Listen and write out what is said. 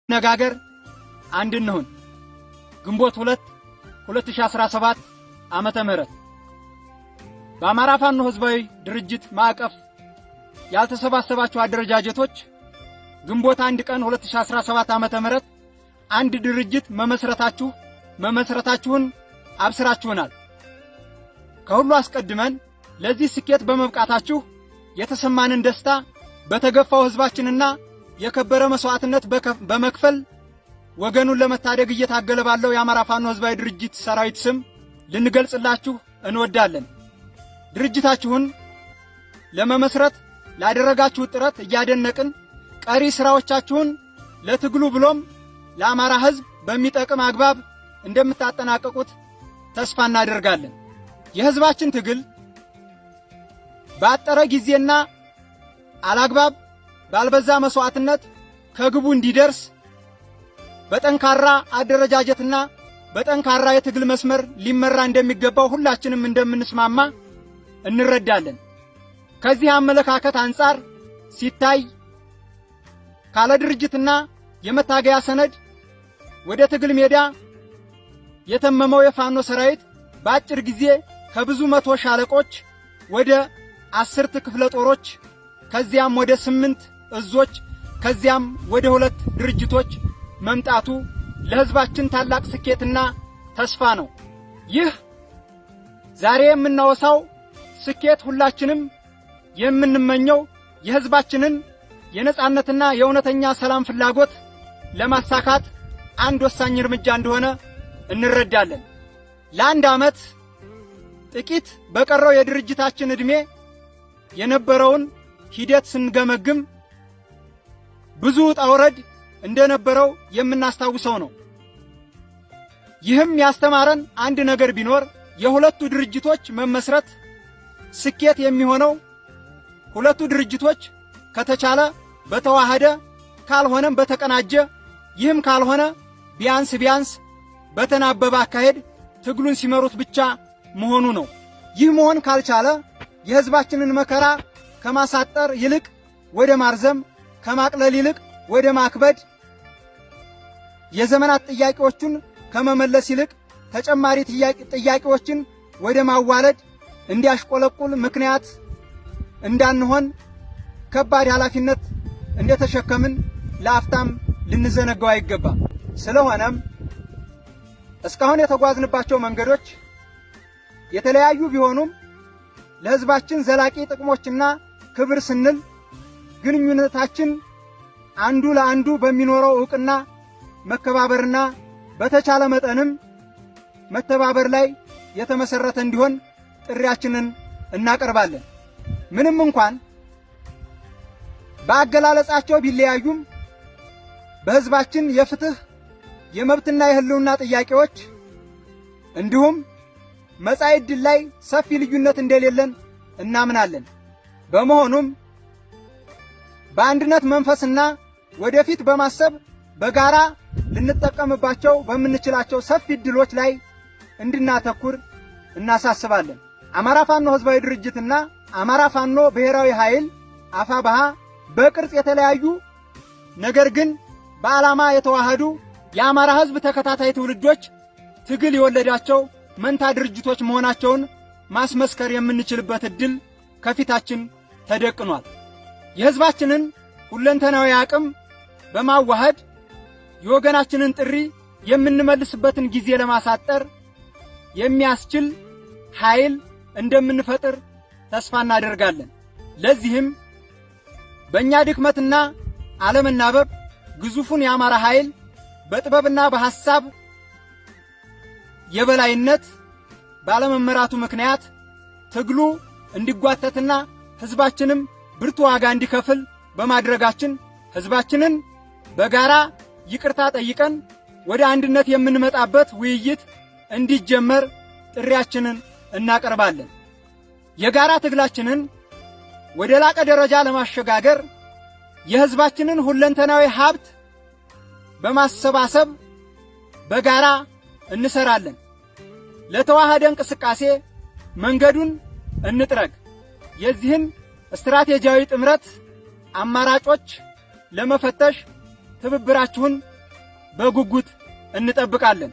ነጋገር አንድ እንሁን። ግንቦት 2 2017 ዓመተ ምህረት በአማራ ፋኖ ህዝባዊ ድርጅት ማዕቀፍ ያልተሰባሰባችሁ አደረጃጀቶች ግንቦት 1 ቀን 2017 ዓመተ ምህረት አንድ ድርጅት መመስረታችሁን አብስራችሁናል። ከሁሉ አስቀድመን ለዚህ ስኬት በመብቃታችሁ የተሰማንን ደስታ በተገፋው ህዝባችንና የከበረ መስዋዕትነት በመክፈል ወገኑን ለመታደግ እየታገለ ባለው የአማራ ፋኖ ህዝባዊ ድርጅት ሰራዊት ስም ልንገልጽላችሁ እንወዳለን። ድርጅታችሁን ለመመስረት ላደረጋችሁ ጥረት እያደነቅን ቀሪ ስራዎቻችሁን ለትግሉ ብሎም ለአማራ ህዝብ በሚጠቅም አግባብ እንደምታጠናቀቁት ተስፋ እናደርጋለን። የህዝባችን ትግል ባጠረ ጊዜና አላግባብ ባልበዛ መስዋዕትነት ከግቡ እንዲደርስ በጠንካራ አደረጃጀትና በጠንካራ የትግል መስመር ሊመራ እንደሚገባው ሁላችንም እንደምንስማማ እንረዳለን። ከዚህ አመለካከት አንጻር ሲታይ ካለ ድርጅትና የመታገያ ሰነድ ወደ ትግል ሜዳ የተመመው የፋኖ ሰራዊት በአጭር ጊዜ ከብዙ መቶ ሻለቆች ወደ 10 ክፍለ ጦሮች ከዚያም ወደ 8 እዞች ከዚያም ወደ 2 ድርጅቶች መምጣቱ ለህዝባችን ታላቅ ስኬትና ተስፋ ነው። ይህ ዛሬ የምናወሳው ስኬት ሁላችንም የምንመኘው የህዝባችንን የነጻነትና የእውነተኛ ሰላም ፍላጎት ለማሳካት አንድ ወሳኝ እርምጃ እንደሆነ እንረዳለን። ለአንድ ዓመት ጥቂት በቀረው የድርጅታችን ዕድሜ የነበረውን ሂደት ስንገመግም ብዙ ውጣ ውረድ እንደነበረው የምናስታውሰው ነው። ይህም ያስተማረን አንድ ነገር ቢኖር የሁለቱ ድርጅቶች መመስረት ስኬት የሚሆነው ሁለቱ ድርጅቶች ከተቻለ በተዋሃደ ካልሆነም በተቀናጀ ይህም ካልሆነ ቢያንስ በተናበበ አካሄድ ትግሉን ሲመሩት ብቻ መሆኑ ነው። ይህ መሆን ካልቻለ የህዝባችንን መከራ ከማሳጠር ይልቅ ወደ ማርዘም ከማቅለል ይልቅ ወደ ማክበድ የዘመናት ጥያቄዎችን ከመመለስ ይልቅ ተጨማሪ ጥያቄዎችን ወደ ማዋለድ እንዲያሽቆለቁል ምክንያት እንዳንሆን ከባድ ኃላፊነት እንደተሸከምን ለአፍታም ልንዘነጋው አይገባም። ስለሆነም እስካሁን የተጓዝንባቸው መንገዶች የተለያዩ ቢሆኑም ለህዝባችን ዘላቂ ጥቅሞችና ክብር ስንል ግንኙነታችን አንዱ ለአንዱ በሚኖረው ዕውቅና መከባበርና በተቻለ መጠንም መተባበር ላይ የተመሰረተ እንዲሆን ጥሪያችንን እናቀርባለን። ምንም እንኳን በአገላለጻቸው ቢለያዩም በህዝባችን የፍትህ የመብትና የህልውና ጥያቄዎች እንዲሁም መጻኢ ዕድል ላይ ሰፊ ልዩነት እንደሌለን እናምናለን። በመሆኑም በአንድነት መንፈስና ወደፊት በማሰብ በጋራ ልንጠቀምባቸው በምንችላቸው ሰፊ ዕድሎች ላይ እንድናተኩር እናሳስባለን። አማራ ፋኖ ህዝባዊ ድርጅትና አማራ ፋኖ ብሔራዊ ኃይል አፋብኃ በቅርጽ የተለያዩ ነገር ግን በዓላማ የተዋሃዱ የአማራ ህዝብ ተከታታይ ትውልዶች ትግል የወለዳቸው መንታ ድርጅቶች መሆናቸውን ማስመስከር የምንችልበት ዕድል ከፊታችን ተደቅኗል። የህዝባችንን ሁለንተናዊ አቅም በማዋሃድ የወገናችንን ጥሪ የምንመልስበትን ጊዜ ለማሳጠር የሚያስችል ኃይል እንደምንፈጥር ተስፋ እናደርጋለን። ለዚህም በእኛ ድክመትና አለመናበብ ግዙፉን የአማራ ኃይል በጥበብና በሐሳብ የበላይነት ባለመመራቱ ምክንያት ትግሉ እንዲጓተትና ህዝባችንም ብርቱ ዋጋ እንዲከፍል በማድረጋችን ህዝባችንን በጋራ ይቅርታ ጠይቀን ወደ አንድነት የምንመጣበት ውይይት እንዲጀመር ጥሪያችንን እናቀርባለን። የጋራ ትግላችንን ወደ ላቀ ደረጃ ለማሸጋገር የህዝባችንን ሁለንተናዊ ሀብት በማሰባሰብ በጋራ እንሰራለን። ለተዋሃደ እንቅስቃሴ መንገዱን እንጥረግ። የዚህን ስትራቴጂያዊ ጥምረት አማራጮች ለመፈተሽ ትብብራችሁን በጉጉት እንጠብቃለን።